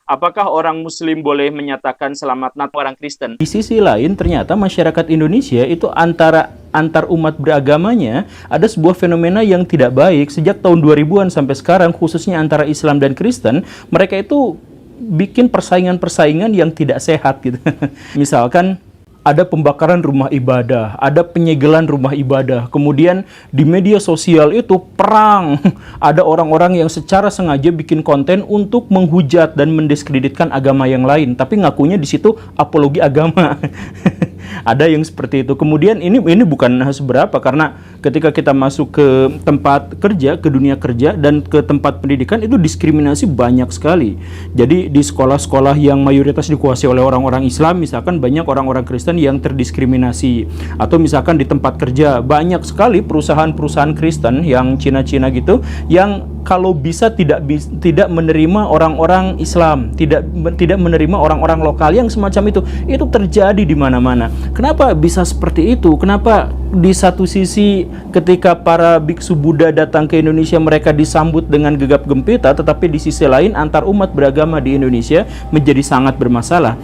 Apakah orang Muslim boleh menyatakan selamat Natal orang Kristen? Di sisi lain, ternyata masyarakat Indonesia itu antar umat beragamanya ada sebuah fenomena yang tidak baik sejak tahun 2000-an sampai sekarang, khususnya antara Islam dan Kristen. Mereka itu bikin persaingan-persaingan yang tidak sehat gitu. Misalkan ada pembakaran rumah ibadah, ada penyegelan rumah ibadah, kemudian di media sosial itu perang. Ada orang-orang yang secara sengaja bikin konten untuk menghujat dan mendiskreditkan agama yang lain, tapi ngakunya di situ apologi agama. Ada yang seperti itu. Kemudian ini bukan seberapa, karena ketika kita masuk ke tempat kerja, ke dunia kerja dan ke tempat pendidikan, itu diskriminasi banyak sekali. Jadi di sekolah-sekolah yang mayoritas dikuasai oleh orang-orang Islam, misalkan banyak orang-orang Kristen yang terdiskriminasi. Atau misalkan di tempat kerja banyak sekali perusahaan-perusahaan Kristen yang Cina-Cina gitu, yang kalau bisa tidak menerima orang-orang Islam, tidak menerima orang-orang lokal yang semacam itu. Itu terjadi di mana-mana. Kenapa bisa seperti itu? Kenapa di satu sisi ketika para biksu Buddha datang ke Indonesia mereka disambut dengan gegap gempita, tetapi di sisi lain antar umat beragama di Indonesia menjadi sangat bermasalah?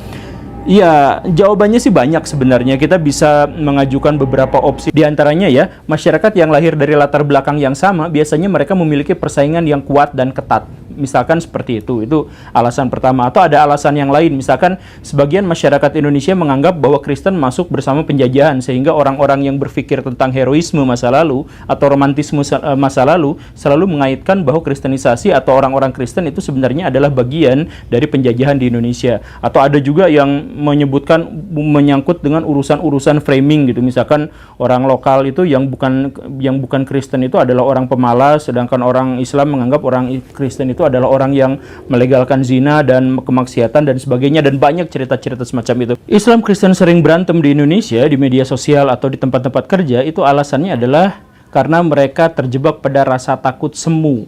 Ya, jawabannya sih banyak sebenarnya. Kita bisa mengajukan beberapa opsi. Di antaranya ya, masyarakat yang lahir dari latar belakang yang sama, biasanya mereka memiliki persaingan yang kuat dan ketat. Misalkan seperti itu alasan pertama. Atau ada alasan yang lain, misalkan sebagian masyarakat Indonesia menganggap bahwa Kristen masuk bersama penjajahan, sehingga orang-orang yang berpikir tentang heroisme masa lalu atau romantisme masa lalu selalu mengaitkan bahwa kristenisasi atau orang-orang Kristen itu sebenarnya adalah bagian dari penjajahan di Indonesia. Atau ada juga yang menyangkut dengan urusan-urusan framing gitu. Misalkan orang lokal itu yang bukan Kristen itu adalah orang pemalas, sedangkan orang Islam menganggap orang Kristen itu adalah orang yang melegalkan zina dan kemaksiatan dan sebagainya, dan banyak cerita-cerita semacam itu. Islam Kristen sering berantem di Indonesia di media sosial atau di tempat-tempat kerja, itu alasannya adalah karena mereka terjebak pada rasa takut semu.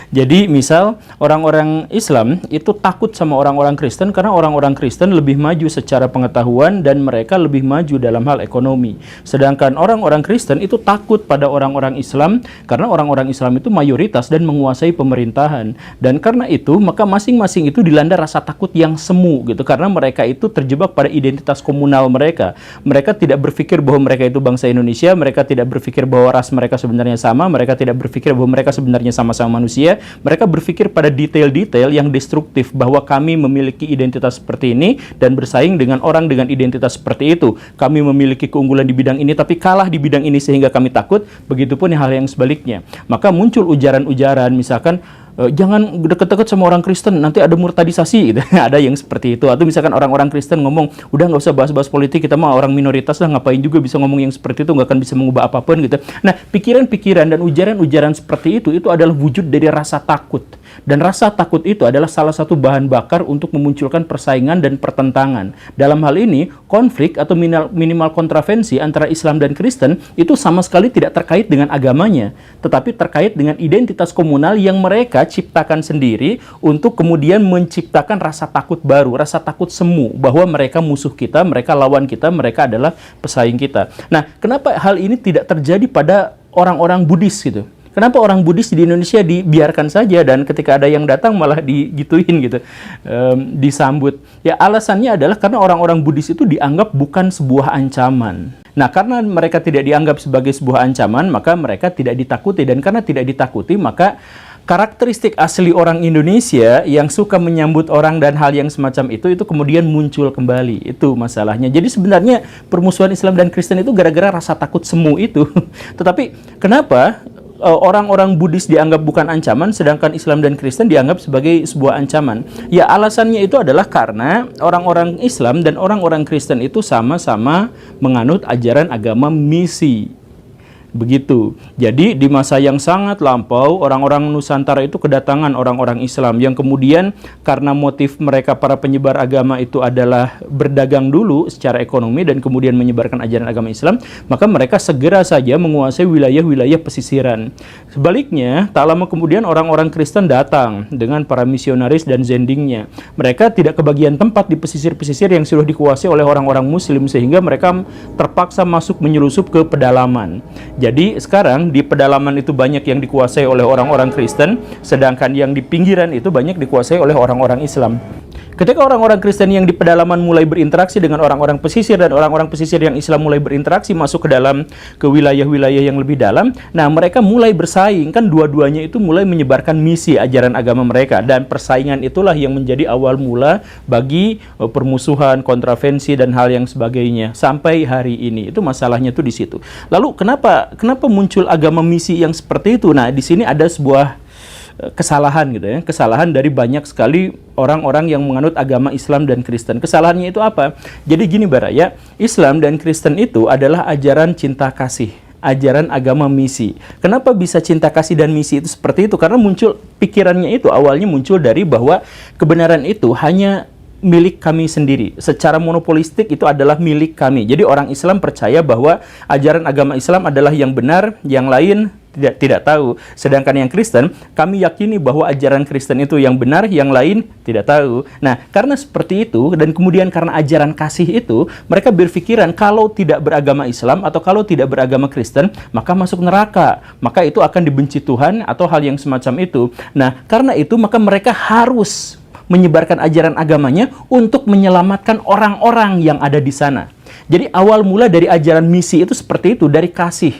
Jadi misal orang-orang Islam itu takut sama orang-orang Kristen karena orang-orang Kristen lebih maju secara pengetahuan dan mereka lebih maju dalam hal ekonomi. Sedangkan orang-orang Kristen itu takut pada orang-orang Islam karena orang-orang Islam itu mayoritas dan menguasai pemerintahan. Dan karena itu maka masing-masing itu dilanda rasa takut yang semu gitu, karena mereka itu terjebak pada identitas komunal mereka. Mereka tidak berpikir bahwa mereka itu bangsa Indonesia, mereka tidak berpikir bahwa ras mereka sebenarnya sama, mereka tidak berpikir bahwa mereka sebenarnya sama-sama manusia, mereka berpikir pada detail-detail yang destruktif, bahwa kami memiliki identitas seperti ini dan bersaing dengan orang dengan identitas seperti itu. Kami memiliki keunggulan di bidang ini tapi kalah di bidang ini sehingga kami takut, begitupun hal yang sebaliknya. Maka muncul ujaran-ujaran, misalkan jangan deket-deket sama orang Kristen, nanti ada murtadisasi gitu. Ada yang seperti itu. Atau misalkan orang-orang Kristen ngomong, udah nggak usah bahas-bahas politik, kita mah orang minoritas lah, ngapain juga bisa ngomong yang seperti itu, nggak akan bisa mengubah apapun gitu. Nah, pikiran-pikiran dan ujaran-ujaran seperti itu adalah wujud dari rasa takut. Dan rasa takut itu adalah salah satu bahan bakar untuk memunculkan persaingan dan pertentangan. Dalam hal ini, konflik atau minimal kontravensi antara Islam dan Kristen itu sama sekali tidak terkait dengan agamanya, tetapi terkait dengan identitas komunal yang mereka ciptakan sendiri untuk kemudian menciptakan rasa takut baru, rasa takut semu, bahwa mereka musuh kita, mereka lawan kita, mereka adalah pesaing kita. Nah, kenapa hal ini tidak terjadi pada orang-orang Buddhis gitu? Kenapa orang Buddhis di Indonesia dibiarkan saja dan ketika ada yang datang malah digituin gitu, disambut? Ya alasannya adalah karena orang-orang Buddhis itu dianggap bukan sebuah ancaman. Nah, karena mereka tidak dianggap sebagai sebuah ancaman, maka mereka tidak ditakuti, dan karena tidak ditakuti, maka karakteristik asli orang Indonesia yang suka menyambut orang dan hal yang semacam itu kemudian muncul kembali. Itu masalahnya. Jadi sebenarnya permusuhan Islam dan Kristen itu gara-gara rasa takut semu itu. Tetapi kenapa orang-orang Buddhis dianggap bukan ancaman, sedangkan Islam dan Kristen dianggap sebagai sebuah ancaman? Ya alasannya itu adalah karena orang-orang Islam dan orang-orang Kristen itu sama-sama menganut ajaran agama misi. Begitu. Jadi di masa yang sangat lampau, orang-orang Nusantara itu kedatangan orang-orang Islam yang kemudian karena motif mereka para penyebar agama itu adalah berdagang dulu secara ekonomi dan kemudian menyebarkan ajaran agama Islam, maka mereka segera saja menguasai wilayah-wilayah pesisiran. Sebaliknya, tak lama kemudian orang-orang Kristen datang dengan para misionaris dan zendingnya. Mereka tidak kebagian tempat di pesisir-pesisir yang sudah dikuasai oleh orang-orang Muslim, sehingga mereka terpaksa masuk menyelusup ke pedalaman. Jadi sekarang di pedalaman itu banyak yang dikuasai oleh orang-orang Kristen, sedangkan yang di pinggiran itu banyak dikuasai oleh orang-orang Islam. Ketika orang-orang Kristen yang di pedalaman mulai berinteraksi dengan orang-orang pesisir, dan orang-orang pesisir yang Islam mulai berinteraksi masuk ke wilayah-wilayah yang lebih dalam, nah mereka mulai bersaing, kan dua-duanya itu mulai menyebarkan misi ajaran agama mereka, dan persaingan itulah yang menjadi awal mula bagi permusuhan, kontravensi dan hal yang sebagainya sampai hari ini. Itu masalahnya tuh di situ. Lalu kenapa muncul agama misi yang seperti itu? Nah, di sini ada sebuah kesalahan gitu ya, kesalahan dari banyak sekali orang-orang yang menganut agama Islam dan Kristen. Kesalahannya itu apa? Jadi gini Baraya, Islam dan Kristen itu adalah ajaran cinta kasih, ajaran agama misi. Kenapa bisa cinta kasih dan misi itu seperti itu? Karena muncul pikirannya itu awalnya muncul dari bahwa kebenaran itu hanya milik kami sendiri. Secara monopolistik itu adalah milik kami. Jadi orang Islam percaya bahwa ajaran agama Islam adalah yang benar, yang lain tidak tahu. Sedangkan yang Kristen, kami yakini bahwa ajaran Kristen itu yang benar, yang lain tidak tahu. Nah, karena seperti itu, dan kemudian karena ajaran kasih itu, mereka berpikiran kalau tidak beragama Islam atau kalau tidak beragama Kristen, maka masuk neraka. Maka itu akan dibenci Tuhan atau hal yang semacam itu. Nah, karena itu maka mereka harus menyebarkan ajaran agamanya untuk menyelamatkan orang-orang yang ada di sana. Jadi awal mula dari ajaran misi itu seperti itu, dari kasih.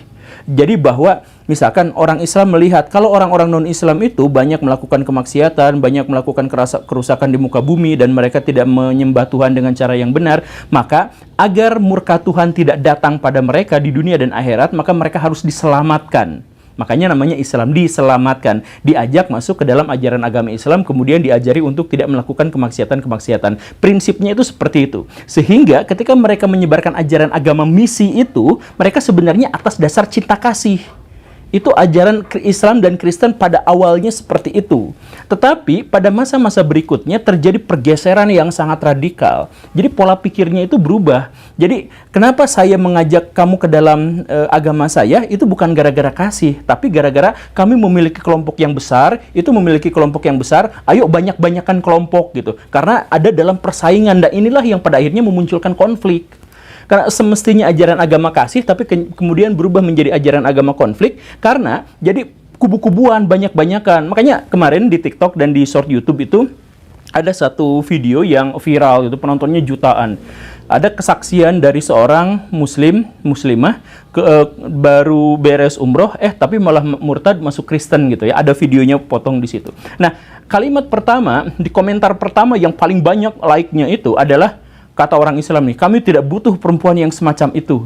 Jadi bahwa misalkan orang Islam melihat kalau orang-orang non-Islam itu banyak melakukan kemaksiatan, banyak melakukan kerusakan di muka bumi, dan mereka tidak menyembah Tuhan dengan cara yang benar, maka agar murka Tuhan tidak datang pada mereka di dunia dan akhirat, maka mereka harus diselamatkan. Makanya namanya Islam, diselamatkan. Diajak masuk ke dalam ajaran agama Islam, kemudian diajari untuk tidak melakukan kemaksiatan-kemaksiatan. Prinsipnya itu seperti itu. Sehingga ketika mereka menyebarkan ajaran agama misi itu, mereka sebenarnya atas dasar cinta kasih. Itu ajaran Islam dan Kristen pada awalnya seperti itu. Tetapi pada masa-masa berikutnya terjadi pergeseran yang sangat radikal. Jadi pola pikirnya itu berubah. Jadi kenapa saya mengajak kamu ke dalam agama saya, itu bukan gara-gara kasih, tapi gara-gara kami memiliki kelompok yang besar, itu memiliki kelompok yang besar, ayo banyak-banyakan kelompok gitu. Karena ada dalam persaingan, dan inilah yang pada akhirnya memunculkan konflik. Karena semestinya ajaran agama kasih, tapi kemudian berubah menjadi ajaran agama konflik, karena jadi kubu-kubuan, banyak-banyakan. Makanya kemarin di TikTok dan di short YouTube itu ada satu video yang viral, itu penontonnya jutaan. Ada kesaksian dari seorang muslimah baru beres umroh, tapi malah murtad masuk Kristen gitu ya. Ada videonya potong di situ. Nah, kalimat pertama di komentar pertama yang paling banyak like-nya itu adalah kata orang Islam nih, kami tidak butuh perempuan yang semacam itu.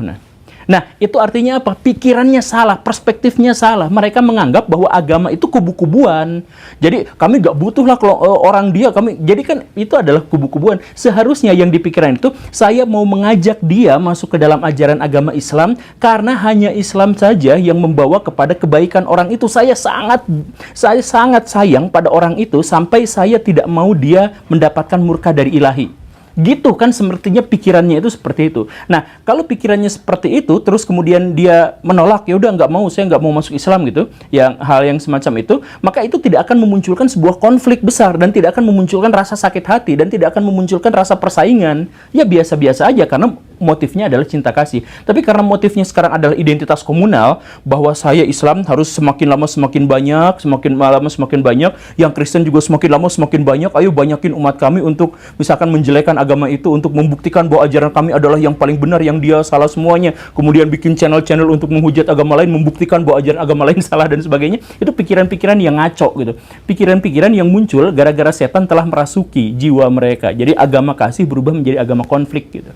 Nah, itu artinya apa? Pikirannya salah, perspektifnya salah. Mereka menganggap bahwa agama itu kubu-kubuan. Jadi, kami nggak butuhlah kalau orang dia. Jadi kan itu adalah kubu-kubuan. Seharusnya yang dipikirkan itu, saya mau mengajak dia masuk ke dalam ajaran agama Islam, karena hanya Islam saja yang membawa kepada kebaikan orang itu. Saya sangat sayang pada orang itu, sampai saya tidak mau dia mendapatkan murka dari ilahi. Gitu kan sepertinya pikirannya itu seperti itu. Nah, kalau pikirannya seperti itu, terus kemudian dia menolak, ya udah nggak mau, saya nggak mau masuk Islam gitu, hal yang semacam itu, maka itu tidak akan memunculkan sebuah konflik besar, dan tidak akan memunculkan rasa sakit hati, dan tidak akan memunculkan rasa persaingan. Ya biasa-biasa aja, karena motifnya adalah cinta kasih. Tapi karena motifnya sekarang adalah identitas komunal, bahwa saya Islam harus semakin lama semakin banyak, semakin lama semakin banyak, yang Kristen juga semakin lama semakin banyak, ayo banyakin umat kami untuk misalkan menjelekkan agama itu, untuk membuktikan bahwa ajaran kami adalah yang paling benar, yang dia salah semuanya. Kemudian bikin channel-channel untuk menghujat agama lain, membuktikan bahwa ajaran agama lain salah dan sebagainya. Itu pikiran-pikiran yang ngaco gitu. Pikiran-pikiran yang muncul gara-gara setan telah merasuki jiwa mereka. Jadi agama kasih berubah menjadi agama konflik gitu.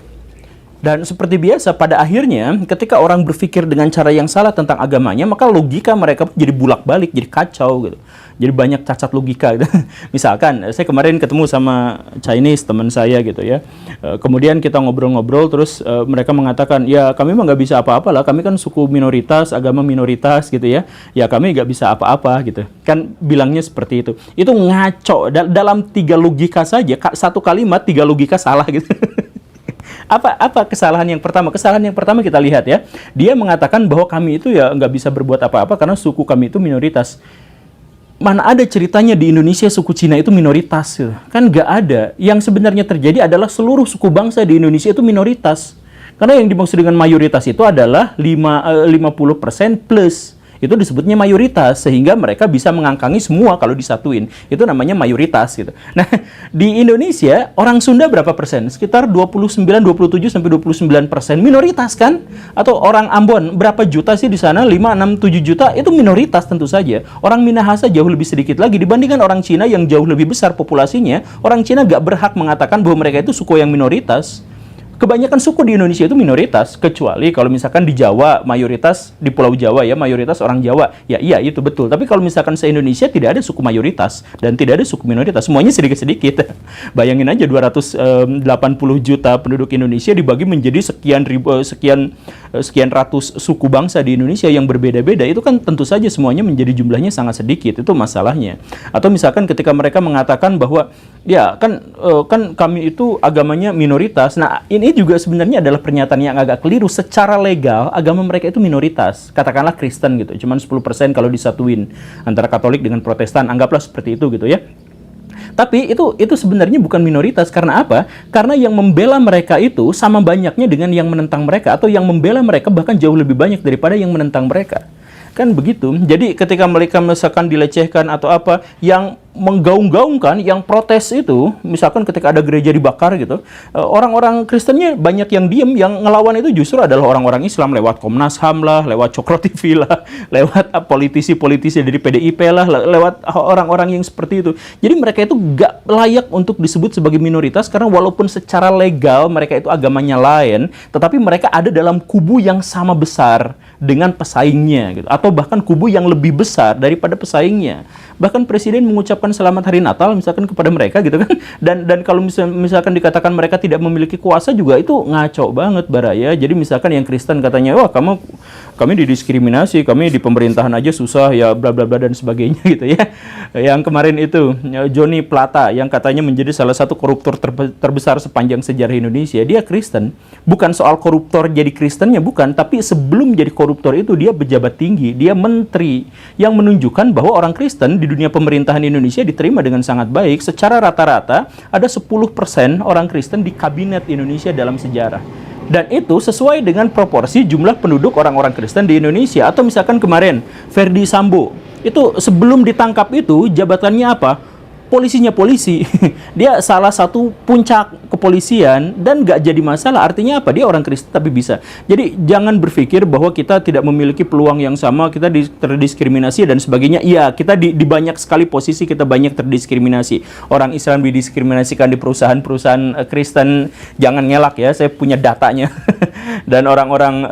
Dan seperti biasa, pada akhirnya ketika orang berpikir dengan cara yang salah tentang agamanya, maka logika mereka jadi bulak-balik, jadi kacau gitu. Jadi banyak cacat logika gitu. Misalkan, saya kemarin ketemu sama Chinese, teman saya gitu ya. Kemudian kita ngobrol-ngobrol, terus mereka mengatakan, ya kami mah nggak bisa apa-apa lah, kami kan suku minoritas, agama minoritas gitu ya. Ya kami nggak bisa apa-apa gitu. Kan bilangnya seperti itu. Itu ngaco, dalam 3 logika saja, satu kalimat 3 logika salah gitu. Apa kesalahan yang pertama? Kesalahan yang pertama kita lihat ya. Dia mengatakan bahwa kami itu ya nggak bisa berbuat apa-apa karena suku kami itu minoritas. Mana ada ceritanya di Indonesia suku Cina itu minoritas gitu. Kan nggak ada. Yang sebenarnya terjadi adalah seluruh suku bangsa di Indonesia itu minoritas. Karena yang dimaksud dengan mayoritas itu adalah 50% plus. Itu disebutnya mayoritas, sehingga mereka bisa mengangkangi semua kalau disatuin. Itu namanya mayoritas gitu. Nah, di Indonesia orang Sunda berapa persen? Sekitar 29, 27 sampai 29% minoritas kan? Atau orang Ambon berapa juta sih di sana? 5, 6, 7 juta itu minoritas tentu saja. Orang Minahasa jauh lebih sedikit lagi dibandingkan orang Cina yang jauh lebih besar populasinya. Orang Cina nggak berhak mengatakan bahwa mereka itu suku yang minoritas. Kebanyakan suku di Indonesia itu minoritas, kecuali kalau misalkan di Jawa, mayoritas di Pulau Jawa ya, mayoritas orang Jawa. Ya iya, itu betul. Tapi kalau misalkan se-Indonesia tidak ada suku mayoritas dan tidak ada suku minoritas, semuanya sedikit-sedikit. Bayangin aja 280 juta penduduk Indonesia dibagi menjadi sekian ratus suku bangsa di Indonesia yang berbeda-beda. Itu kan tentu saja semuanya menjadi jumlahnya sangat sedikit. Itu masalahnya. Atau misalkan ketika mereka mengatakan bahwa ya kan kami itu agamanya minoritas. Nah, ini juga sebenarnya adalah pernyataan yang agak keliru. Secara legal, agama mereka itu minoritas. Katakanlah Kristen gitu, cuman 10% kalau disatuin antara Katolik dengan Protestan, anggaplah seperti itu gitu ya. Tapi itu sebenarnya bukan minoritas. Karena apa? Karena yang membela mereka itu sama banyaknya dengan yang menentang mereka, atau yang membela mereka bahkan jauh lebih banyak daripada yang menentang mereka. Kan begitu. Jadi ketika mereka misalkan dilecehkan atau apa, yang menggaung-gaungkan, yang protes itu, misalkan ketika ada gereja dibakar gitu, orang-orang Kristennya banyak yang diem, yang ngelawan itu justru adalah orang-orang Islam lewat Komnas HAM lah, lewat Cokro TV lah, lewat politisi-politisi dari PDIP lah, lewat orang-orang yang seperti itu. Jadi mereka itu gak layak untuk disebut sebagai minoritas, karena walaupun secara legal mereka itu agamanya lain, tetapi mereka ada dalam kubu yang sama besar dengan pesaingnya gitu, atau bahkan kubu yang lebih besar daripada pesaingnya. Bahkan Presiden mengucapkan selamat hari Natal misalkan kepada mereka gitu kan. Dan kalau misalkan dikatakan mereka tidak memiliki kuasa juga, itu ngaco banget Baraya. Jadi misalkan yang Kristen katanya, wah kami didiskriminasi, kami di pemerintahan aja susah ya, bla bla bla dan sebagainya gitu ya. Yang kemarin itu Johnny Plata yang katanya menjadi salah satu koruptor terbesar sepanjang sejarah Indonesia, dia Kristen. Bukan soal koruptor jadi Kristennya, bukan, tapi sebelum jadi koruptor itu dia pejabat tinggi, dia menteri, yang menunjukkan bahwa orang Kristen di dunia pemerintahan Indonesia diterima dengan sangat baik. Secara rata-rata ada 10% orang Kristen di kabinet Indonesia dalam sejarah. Dan itu sesuai dengan proporsi jumlah penduduk orang-orang Kristen di Indonesia. Atau misalkan kemarin Verdi Sambo, itu sebelum ditangkap itu jabatannya apa? Polisinya polisi. Dia salah satu puncak kepolisian dan nggak jadi masalah. Artinya apa? Dia orang Kristen tapi bisa. Jadi jangan berpikir bahwa kita tidak memiliki peluang yang sama, kita terdiskriminasi dan sebagainya. Iya, kita di banyak sekali posisi kita banyak terdiskriminasi. Orang Islam didiskriminasikan di perusahaan-perusahaan Kristen. Jangan ngelak ya, saya punya datanya. Dan orang-orang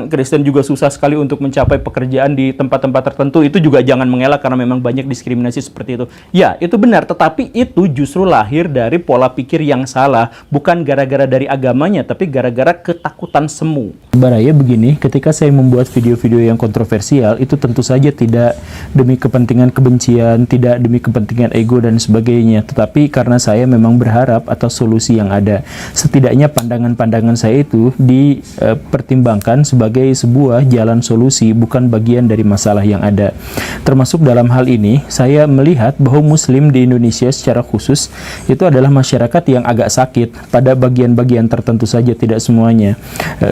Kristen juga susah sekali untuk mencapai pekerjaan di tempat-tempat tertentu. Itu juga jangan mengelak karena memang banyak diskriminasi seperti itu. Ya, itu benar, tetapi itu justru lahir dari pola pikir yang salah, bukan gara-gara dari agamanya, tapi gara-gara ketakutan semu. Baraya begini, ketika saya membuat video-video yang kontroversial, itu tentu saja tidak demi kepentingan kebencian, tidak demi kepentingan ego dan sebagainya, tetapi karena saya memang berharap atas solusi yang ada. Setidaknya pandangan-pandangan saya itu dipertimbangkan sebagai sebuah jalan solusi, bukan bagian dari masalah yang ada. Termasuk dalam hal ini, saya melihat bahwa Muslim di Indonesia secara khusus itu adalah masyarakat yang agak sakit pada bagian-bagian tertentu saja, tidak semuanya.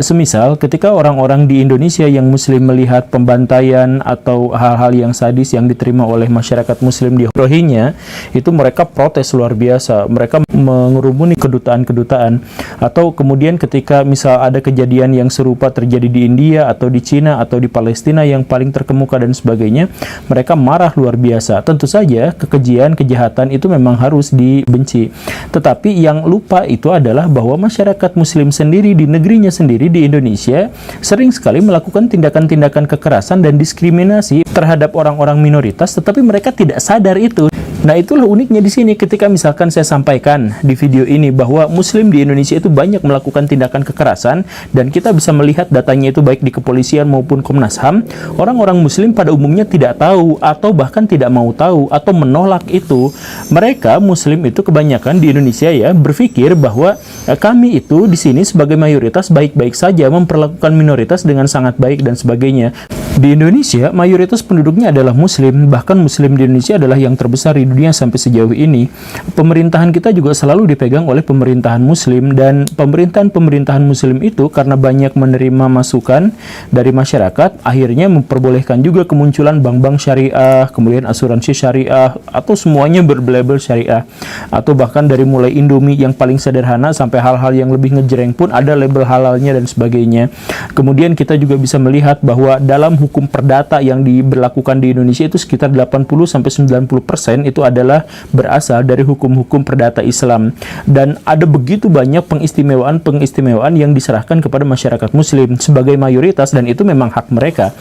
Semisal ketika orang-orang di Indonesia yang Muslim melihat pembantaian atau hal-hal yang sadis yang diterima oleh masyarakat Muslim di Rohingya, itu mereka protes luar biasa, mereka mengerumuni kedutaan-kedutaan. Atau kemudian ketika misal ada kejadian yang serupa terjadi di India atau di Cina atau di Palestina yang paling terkemuka dan sebagainya, mereka marah luar biasa. Tentu saja kekejian, kejahatan itu memang harus dibenci. Tetapi yang lupa itu adalah bahwa masyarakat Muslim sendiri di negerinya sendiri di Indonesia sering sekali melakukan tindakan-tindakan kekerasan dan diskriminasi terhadap orang-orang minoritas, tetapi mereka tidak sadar itu. Nah, itulah uniknya di sini ketika misalkan saya sampaikan di video ini bahwa Muslim di Indonesia itu banyak melakukan tindakan kekerasan dan kita bisa melihat datanya itu baik di kepolisian maupun Komnas HAM, orang-orang Muslim pada umumnya tidak tahu atau bahkan tidak mau tahu atau menolak itu. Mereka Muslim itu kebanyakan di Indonesia ya berpikir bahwa kami itu di sini sebagai mayoritas baik-baik saja, memperlakukan minoritas dengan sangat baik dan sebagainya. Di Indonesia, mayoritas penduduknya adalah Muslim, bahkan Muslim di Indonesia adalah yang terbesar di dunia sampai sejauh ini. Pemerintahan kita juga selalu dipegang oleh pemerintahan Muslim, dan pemerintahan Muslim itu karena banyak menerima masukan dari masyarakat, akhirnya memperbolehkan juga kemunculan bank-bank syariah, kemudian asuransi syariah, atau semuanya berlabel syariah. Atau bahkan dari mulai Indomie yang paling sederhana sampai hal-hal yang lebih ngejreng pun ada label halalnya dan sebagainya. Kemudian kita juga bisa melihat bahwa dalam hukum perdata yang diberlakukan di Indonesia itu sekitar 80-90% itu adalah berasal dari hukum-hukum perdata Islam, dan ada begitu banyak pengistimewaan yang diserahkan kepada masyarakat Muslim sebagai mayoritas, dan itu memang hak mereka.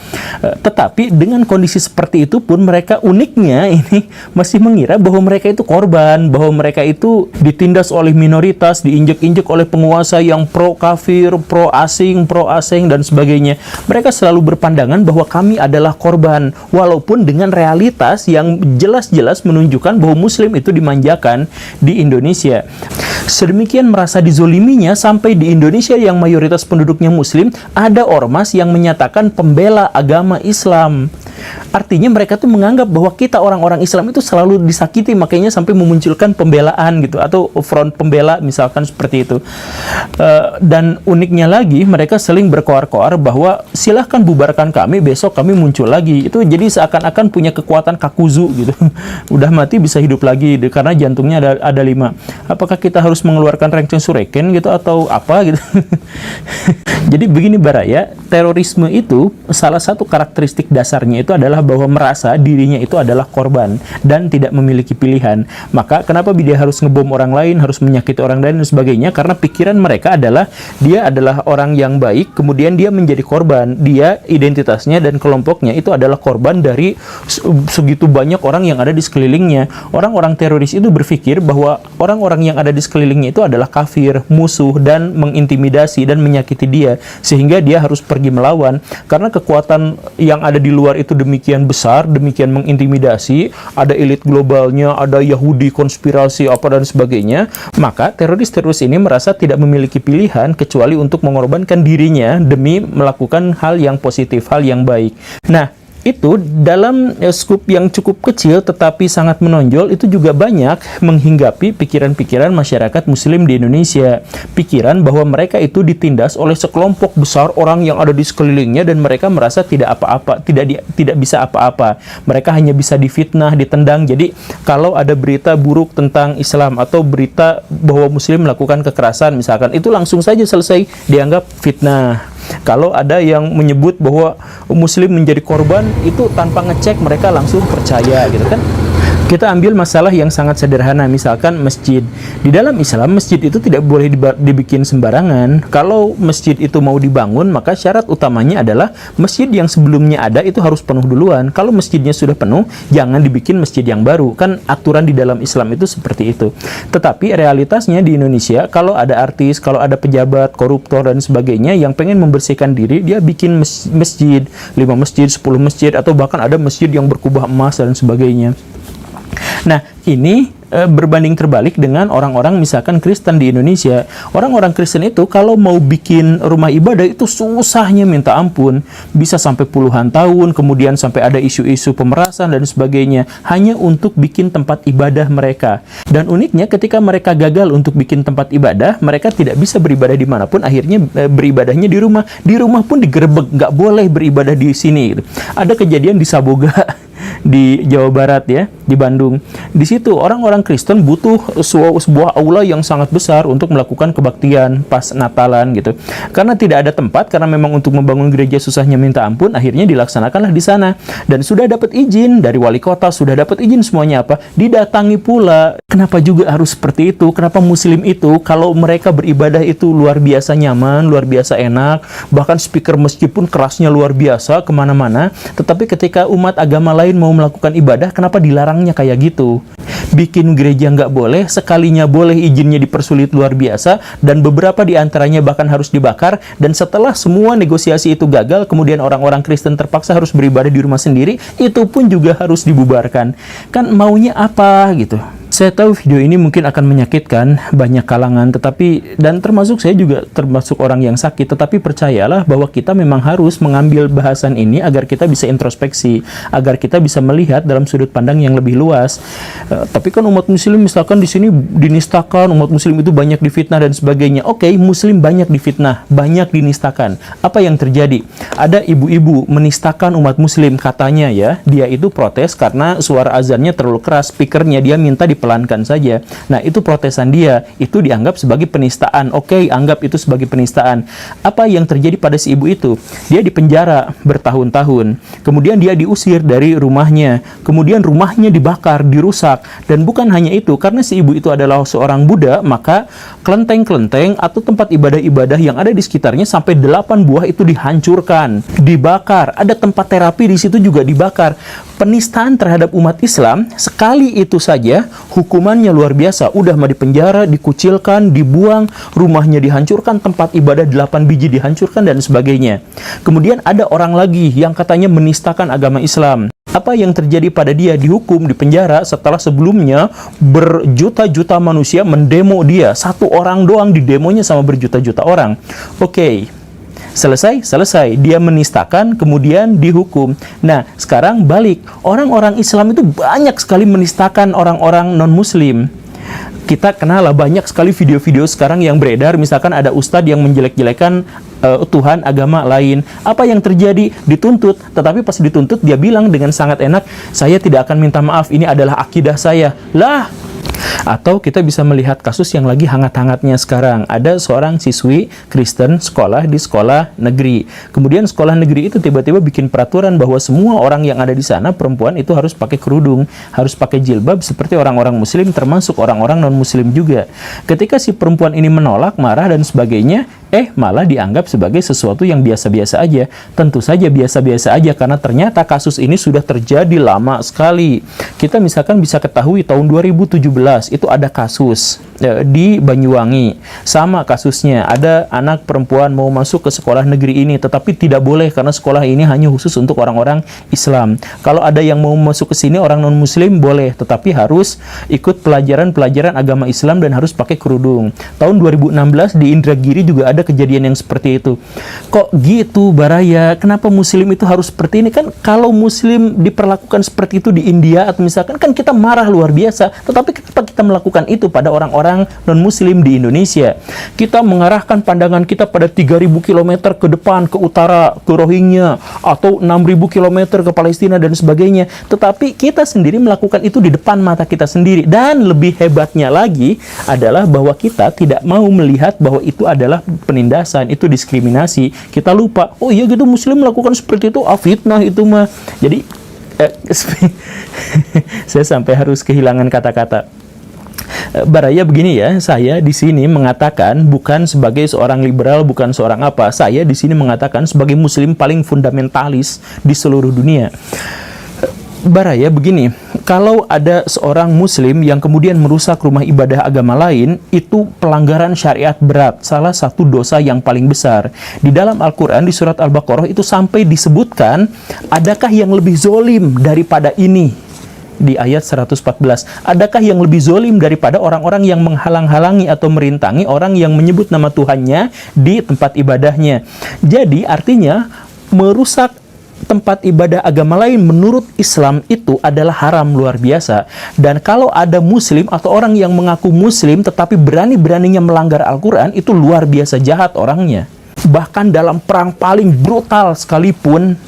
Tetapi dengan kondisi seperti itu pun mereka uniknya ini masih mengira bahwa mereka itu korban, bahwa mereka itu ditindas oleh minoritas, diinjek-injek oleh penguasa yang pro kafir, pro asing dan sebagainya. Mereka selalu berpandangan bahwa kami adalah korban, walaupun dengan realitas yang jelas-jelas menunjukkan bahwa Muslim itu dimanjakan di Indonesia. Sedemikian merasa dizoliminya sampai di Indonesia yang mayoritas penduduknya Muslim, ada ormas yang menyatakan pembela agama Islam. Artinya mereka tuh menganggap bahwa kita orang-orang Islam itu selalu disakiti, makanya sampai memunculkan pembelaan gitu, atau front pembela misalkan seperti itu. Dan uniknya lagi, mereka seling berkoar-koar bahwa silahkan bubarkan kami, besok kami muncul lagi. Itu jadi seakan-akan punya kekuatan kakuzu gitu. Udah mati bisa hidup lagi karena jantungnya ada 5. Apakah kita harus mengeluarkan renceng sureken gitu atau apa gitu? Jadi begini Baraya, terorisme itu salah satu karakteristik dasarnya itu adalah bahwa merasa dirinya itu adalah korban dan tidak memiliki pilihan. Maka kenapa dia harus ngebom orang lain, harus menyakiti orang lain dan sebagainya? Karena pikiran mereka adalah dia adalah orang yang baik, kemudian dia menjadi korban. Dia identitasnya dan kelompoknya itu adalah korban dari segitu banyak orang yang ada di sekelilingnya. Orang-orang teroris itu berpikir bahwa orang-orang yang ada di sekelilingnya itu adalah kafir, musuh, dan mengintimidasi dan menyakiti dia, sehingga dia harus pergi melawan. Karena kekuatan yang ada di luar itu demikian besar, demikian mengintimidasi, ada elit globalnya, ada Yahudi konspirasi apa dan sebagainya, maka teroris-teroris ini merasa tidak memiliki pilihan kecuali untuk mengorbankan dirinya demi melakukan hal yang positif, hal yang baik. Nah, itu dalam skup yang cukup kecil tetapi sangat menonjol, itu juga banyak menghinggapi pikiran-pikiran masyarakat Muslim di Indonesia. Pikiran bahwa mereka itu ditindas oleh sekelompok besar orang yang ada di sekelilingnya, dan mereka merasa tidak apa-apa, tidak bisa apa-apa. Mereka hanya bisa difitnah, ditendang. Jadi kalau ada berita buruk tentang Islam atau berita bahwa Muslim melakukan kekerasan misalkan, itu langsung saja selesai dianggap fitnah. Kalau ada yang menyebut bahwa Muslim menjadi korban, itu tanpa ngecek mereka langsung percaya gitu kan. Kita ambil masalah yang sangat sederhana, misalkan masjid. Di dalam Islam, masjid itu tidak boleh dibikin sembarangan. Kalau masjid itu mau dibangun, maka syarat utamanya adalah masjid yang sebelumnya ada itu harus penuh duluan. Kalau masjidnya sudah penuh, jangan dibikin masjid yang baru. Kan aturan di dalam Islam itu seperti itu. Tetapi realitasnya di Indonesia, kalau ada artis, kalau ada pejabat, koruptor, dan sebagainya yang pengen membersihkan diri, dia bikin masjid, 5 masjid, 10 masjid, atau bahkan ada masjid yang berkubah emas dan sebagainya. Nah, ini berbanding terbalik dengan orang-orang misalkan Kristen di Indonesia. Orang-orang Kristen itu kalau mau bikin rumah ibadah itu susahnya minta ampun. Bisa sampai puluhan tahun, kemudian sampai ada isu-isu pemerasan dan sebagainya, hanya untuk bikin tempat ibadah mereka. Dan uniknya ketika mereka gagal untuk bikin tempat ibadah, mereka tidak bisa beribadah dimanapun, akhirnya beribadahnya di rumah. Di rumah pun digerebek, nggak boleh beribadah di sini. Ada kejadian di Saboga, di Jawa Barat ya, di Bandung. Di situ orang-orang Kristen butuh sebuah aula yang sangat besar untuk melakukan kebaktian pas Natalan gitu. Karena tidak ada tempat, karena memang untuk membangun gereja susahnya minta ampun, akhirnya dilaksanakanlah di sana. Dan sudah dapat izin dari wali kota, sudah dapat izin semuanya apa? Didatangi pula. Kenapa juga harus seperti itu? Kenapa Muslim itu kalau mereka beribadah itu luar biasa nyaman, luar biasa enak, bahkan speaker masjid pun kerasnya luar biasa kemana-mana, tetapi ketika umat agama lain mau melakukan ibadah, kenapa dilarangnya kayak gitu? Bikin gereja nggak boleh, sekalinya boleh izinnya dipersulit luar biasa, dan beberapa di antaranya bahkan harus dibakar, dan setelah semua negosiasi itu gagal, kemudian orang-orang Kristen terpaksa harus beribadah di rumah sendiri, itu pun juga harus dibubarkan. Kan maunya apa gitu? Saya tahu video ini mungkin akan menyakitkan banyak kalangan, dan termasuk saya juga termasuk orang yang sakit, tetapi percayalah bahwa kita memang harus mengambil bahasan ini agar kita bisa introspeksi, agar kita bisa melihat dalam sudut pandang yang lebih luas. Tapi kan umat muslim misalkan di sini dinistakan, umat muslim itu banyak difitnah dan sebagainya. Oke, muslim banyak difitnah, banyak dinistakan. Apa yang terjadi? Ada ibu-ibu menistakan umat muslim, katanya ya, dia itu protes karena suara azannya terlalu keras, speakernya, dia minta dipelankan saja. Nah, itu protesan dia, itu dianggap sebagai penistaan. Oke, anggap itu sebagai penistaan. Apa yang terjadi pada si ibu itu? Dia dipenjara bertahun-tahun, kemudian dia diusir dari rumahnya, kemudian rumahnya dibakar, dirusak. Dan bukan hanya itu, karena si ibu itu adalah seorang Buddha, maka kelenteng-kelenteng atau tempat ibadah-ibadah yang ada di sekitarnya sampai 8 buah itu dihancurkan, dibakar. Ada tempat terapi di situ juga dibakar. Penistaan terhadap umat Islam, sekali itu saja hukumannya luar biasa. Udah mau dipenjara, dikucilkan, dibuang, rumahnya dihancurkan, tempat ibadah 8 biji dihancurkan, dan sebagainya. Kemudian ada orang lagi yang katanya menistakan agama Islam. Apa yang terjadi pada dia? Dihukum, dipenjara setelah sebelumnya berjuta-juta manusia mendemo dia. Satu orang doang di demonya sama berjuta-juta orang. Oke. Selesai, dia menistakan, kemudian dihukum. Nah, sekarang balik. Orang-orang Islam itu banyak sekali menistakan orang-orang non-muslim. Kita kenal lah, banyak sekali video-video sekarang yang beredar, misalkan ada ustadz yang menjelek-jelekan Tuhan agama lain. Apa yang terjadi? Dituntut, tetapi pas dituntut dia bilang dengan sangat enak, saya tidak akan minta maaf, ini adalah akidah saya. Lah, atau kita bisa melihat kasus yang lagi hangat-hangatnya sekarang. Ada seorang siswi Kristen sekolah di sekolah negeri. Kemudian sekolah negeri itu tiba-tiba bikin peraturan bahwa semua orang yang ada di sana, perempuan itu harus pakai kerudung, harus pakai jilbab seperti orang-orang muslim, termasuk orang-orang non-muslim juga. Ketika si perempuan ini menolak, marah dan sebagainya, malah dianggap sebagai sesuatu yang biasa-biasa aja. Tentu saja biasa-biasa aja, karena ternyata kasus ini sudah terjadi lama sekali. Kita misalkan bisa ketahui tahun 2017 itu ada kasus di Banyuwangi. Sama kasusnya, ada anak perempuan mau masuk ke sekolah negeri ini, tetapi tidak boleh karena sekolah ini hanya khusus untuk orang-orang Islam. Kalau ada yang mau masuk ke sini orang non-muslim boleh, tetapi harus ikut pelajaran-pelajaran agama Islam dan harus pakai kerudung. Tahun 2016 di Indragiri juga ada kejadian yang seperti itu. Kok gitu, Baraya? Kenapa muslim itu harus seperti ini? Kan kalau muslim diperlakukan seperti itu di India atau misalkan, kan kita marah luar biasa. Tetapi kenapa kita melakukan itu pada orang-orang non-muslim di Indonesia? Kita mengarahkan pandangan kita pada 3.000 km ke depan, ke utara, ke Rohingya, atau 6.000 km ke Palestina dan sebagainya. Tetapi kita sendiri melakukan itu di depan mata kita sendiri. Dan lebih hebatnya lagi adalah bahwa kita tidak mau melihat bahwa itu adalah penindasan, itu diskriminasi. Kita lupa, oh iya gitu, muslim melakukan seperti itu, fitnah itu mah. Jadi saya sampai harus kehilangan kata-kata. Baraya begini ya, saya di sini mengatakan bukan sebagai seorang liberal, bukan seorang apa. Saya di sini mengatakan sebagai muslim paling fundamentalis di seluruh dunia. Baraya begini, kalau ada seorang muslim yang kemudian merusak rumah ibadah agama lain, itu pelanggaran syariat berat, salah satu dosa yang paling besar. Di dalam Al-Quran, di surat Al-Baqarah itu sampai disebutkan, adakah yang lebih zolim daripada ini? Di ayat 114, adakah yang lebih zolim daripada orang-orang yang menghalang-halangi atau merintangi orang yang menyebut nama Tuhannya di tempat ibadahnya? Jadi artinya merusak tempat ibadah agama lain menurut Islam itu adalah haram luar biasa. Dan kalau ada muslim atau orang yang mengaku muslim tetapi berani-beraninya melanggar Al-Quran, itu luar biasa jahat orangnya. Bahkan dalam perang paling brutal sekalipun,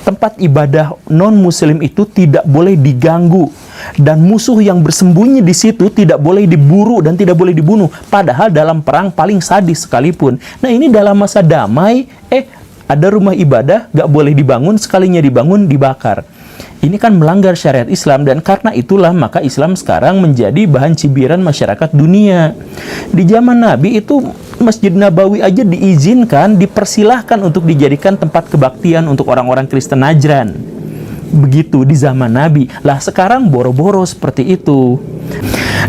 tempat ibadah non-muslim itu tidak boleh diganggu, dan musuh yang bersembunyi di situ tidak boleh diburu dan tidak boleh dibunuh, padahal dalam perang paling sadis sekalipun. Nah, ini dalam masa damai, ada rumah ibadah gak boleh dibangun, sekalinya dibangun dibakar. Ini kan melanggar syariat Islam, dan karena itulah maka Islam sekarang menjadi bahan cibiran masyarakat dunia. Di zaman Nabi itu Masjid Nabawi aja diizinkan, dipersilahkan untuk dijadikan tempat kebaktian untuk orang-orang Kristen Najran. Begitu di zaman Nabi. Lah sekarang boro-boro seperti itu.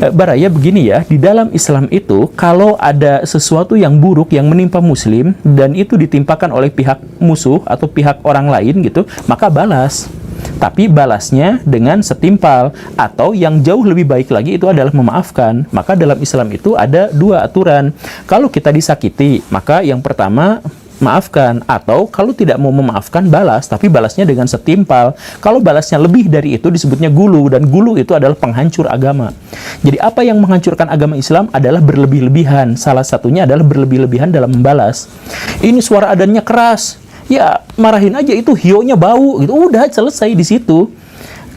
Baraya begini ya, di dalam Islam itu kalau ada sesuatu yang buruk yang menimpa muslim dan itu ditimpakan oleh pihak musuh atau pihak orang lain gitu, maka balas. tapi balasnya dengan setimpal, atau yang jauh lebih baik lagi itu adalah memaafkan. Maka dalam Islam itu ada dua aturan. Kalau kita disakiti, maka yang pertama maafkan, atau kalau tidak mau memaafkan, balas, tapi balasnya dengan setimpal. Kalau balasnya lebih dari itu disebutnya gulu, dan gulu itu adalah penghancur agama. Jadi apa yang menghancurkan agama Islam adalah berlebih-lebihan. Salah satunya adalah berlebih-lebihan dalam membalas. Ini suara adanya keras, ya marahin aja, itu hionya bau gitu, udah selesai di situ.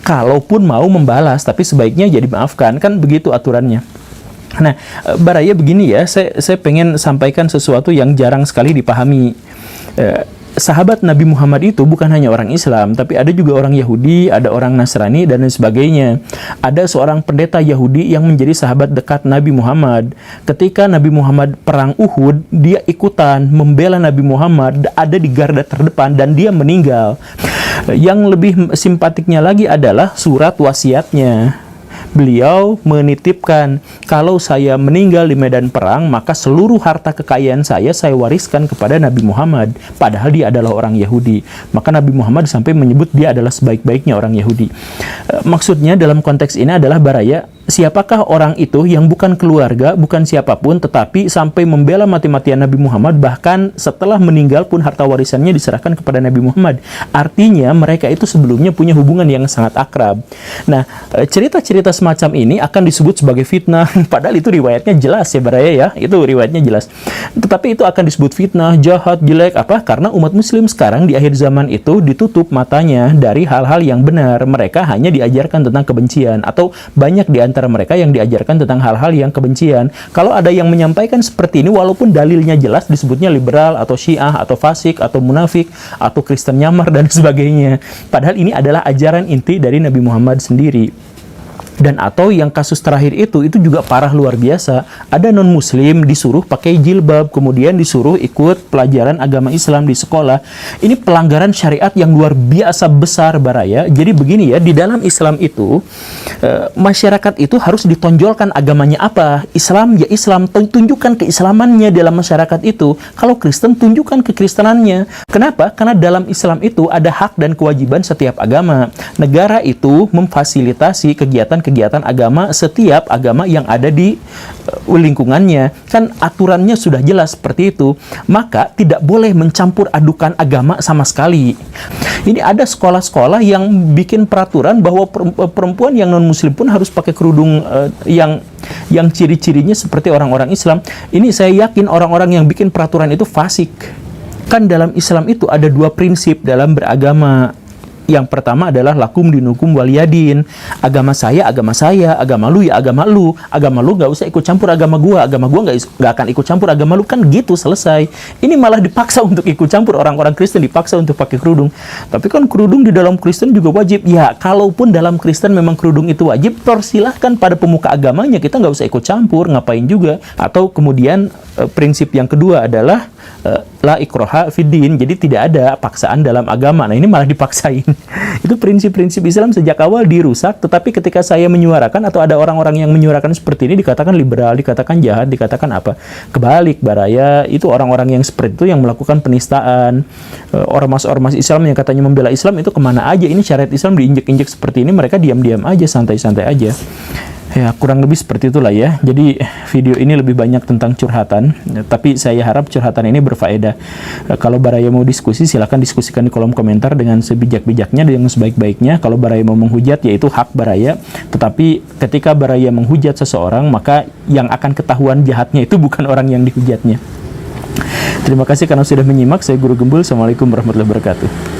Kalaupun mau membalas, tapi sebaiknya jadi maafkan, kan begitu aturannya. Nah, Baraya begini ya, saya pengen sampaikan sesuatu yang jarang sekali dipahami. Sahabat Nabi Muhammad itu bukan hanya orang Islam, tapi ada juga orang Yahudi, ada orang Nasrani, dan lain sebagainya. Ada seorang pendeta Yahudi yang menjadi sahabat dekat Nabi Muhammad. Ketika Nabi Muhammad perang Uhud, dia ikutan membela Nabi Muhammad, ada di garda terdepan, dan dia meninggal. Yang lebih simpatiknya lagi adalah surat wasiatnya. Beliau menitipkan, kalau saya meninggal di medan perang, maka seluruh harta kekayaan saya wariskan kepada Nabi Muhammad. Padahal dia adalah orang Yahudi. Maka Nabi Muhammad sampai menyebut dia adalah sebaik-baiknya orang Yahudi. Maksudnya dalam konteks ini adalah, Baraya, siapakah orang itu yang bukan keluarga, bukan siapapun, tetapi sampai membela mati-matian Nabi Muhammad, bahkan setelah meninggal pun harta warisannya diserahkan kepada Nabi Muhammad. Artinya mereka itu sebelumnya punya hubungan yang sangat akrab. Nah, cerita-cerita semacam ini akan disebut sebagai fitnah, padahal itu riwayatnya jelas ya, Baraya ya, itu riwayatnya jelas. Tetapi itu akan disebut fitnah, jahat, jelek, apa? Karena umat muslim sekarang di akhir zaman itu ditutup matanya dari hal-hal yang benar. Mereka hanya diajarkan tentang kebencian, atau banyak di antara mereka yang diajarkan tentang hal-hal yang kebencian. Kalau ada yang menyampaikan seperti ini, walaupun dalilnya jelas, disebutnya liberal, atau syiah, atau fasik, atau munafik, atau Kristen nyamar, dan sebagainya. Padahal ini adalah ajaran inti dari Nabi Muhammad sendiri. Dan atau yang kasus terakhir itu juga parah luar biasa. Ada non-muslim disuruh pakai jilbab, kemudian disuruh ikut pelajaran agama Islam di sekolah. Ini pelanggaran syariat yang luar biasa besar, Baraya. Jadi begini ya, di dalam Islam itu masyarakat itu harus ditonjolkan agamanya apa. Islam ya Islam, tunjukkan keislamannya dalam masyarakat itu. Kalau Kristen, tunjukkan kekristenannya. Kenapa? Karena dalam Islam itu ada hak dan kewajiban setiap agama. Negara itu memfasilitasi kegiatan agama setiap agama yang ada di lingkungannya. Kan aturannya sudah jelas seperti itu. Maka tidak boleh mencampur adukan agama sama sekali. Ini ada sekolah-sekolah yang bikin peraturan bahwa perempuan yang non-muslim pun harus pakai kerudung yang ciri-cirinya seperti orang-orang Islam. Ini saya yakin orang-orang yang bikin peraturan itu fasik. Kan dalam Islam itu ada dua prinsip dalam beragama. Yang pertama adalah lakum dinukum waliyadin. Agama saya, agama lu ya agama lu. Agama lu gak usah ikut campur agama gua gak akan ikut campur agama lu, kan gitu, selesai. Ini malah dipaksa untuk ikut campur, orang-orang Kristen dipaksa untuk pakai kerudung. Tapi kan kerudung di dalam Kristen juga wajib. Ya, kalaupun dalam Kristen memang kerudung itu wajib, persilahkan pada pemuka agamanya, kita gak usah ikut campur, ngapain juga. Atau kemudian prinsip yang kedua adalah la ikroha fiddin, jadi tidak ada paksaan dalam agama. Nah, ini malah dipaksain. Itu prinsip-prinsip Islam sejak awal dirusak, tetapi ketika saya menyuarakan atau ada orang-orang yang menyuarakan seperti ini, dikatakan liberal, dikatakan jahat, dikatakan apa. Kebalik, Baraya, itu orang-orang yang seperti itu yang melakukan penistaan. Ormas-ormas Islam yang katanya membela Islam itu kemana aja? Ini syariat Islam diinjek-injek seperti ini, mereka diam-diam aja, santai-santai aja. Ya, kurang lebih seperti itulah ya. Jadi video ini lebih banyak tentang curhatan, tapi saya harap curhatan ini berfaedah. Kalau Baraya mau diskusi, silakan diskusikan di kolom komentar dengan sebijak-bijaknya, dengan sebaik-baiknya. Kalau Baraya mau menghujat, yaitu hak Baraya. Tetapi ketika Baraya menghujat seseorang, maka yang akan ketahuan jahatnya itu bukan orang yang dihujatnya. Terima kasih karena sudah menyimak. Saya Guru Gembul. Assalamualaikum warahmatullahi wabarakatuh.